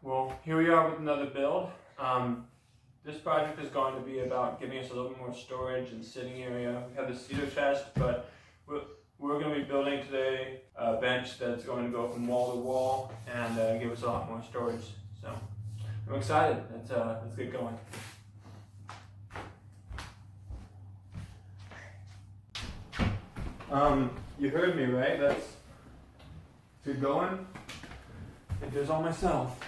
Well, here we are with another build. This project is going to be about giving us a little more storage and sitting area. We have the cedar chest, but we're going to be building today a bench that's going to go from wall to wall and give us a lot more storage. So I'm excited. Let's get going. You heard me, right? Let's get going. And here's all myself.